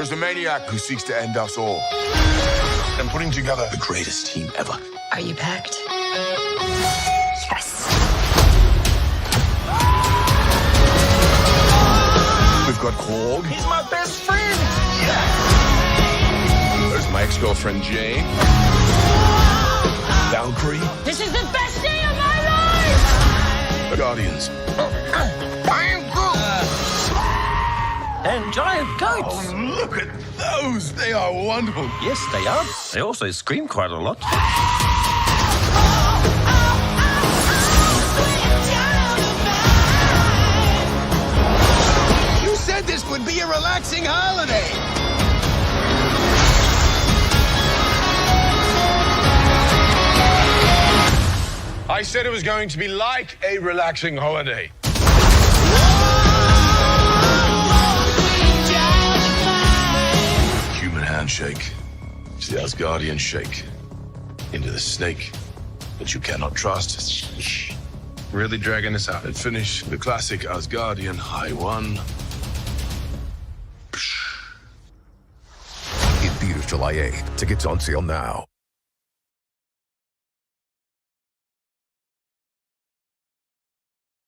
is a maniac who seeks to end us all. I'm putting together the greatest team ever. Are you packed? Yes. We've got Korg. He's my best friend. There's my ex-girlfriend Jane. Valkyrie. This is the best day of my life! The Guardians. And giant goats. Oh, look at those. They are wonderful. Yes, they are. They also scream quite a lot. You said this would be a relaxing holiday. I said it was going to be like a relaxing holiday. Human handshake. It's the Asgardian shake. Into the snake that you cannot trust. Really dragging this out. And finish the classic Asgardian high one. In theaters July 8th. Tickets on sale now.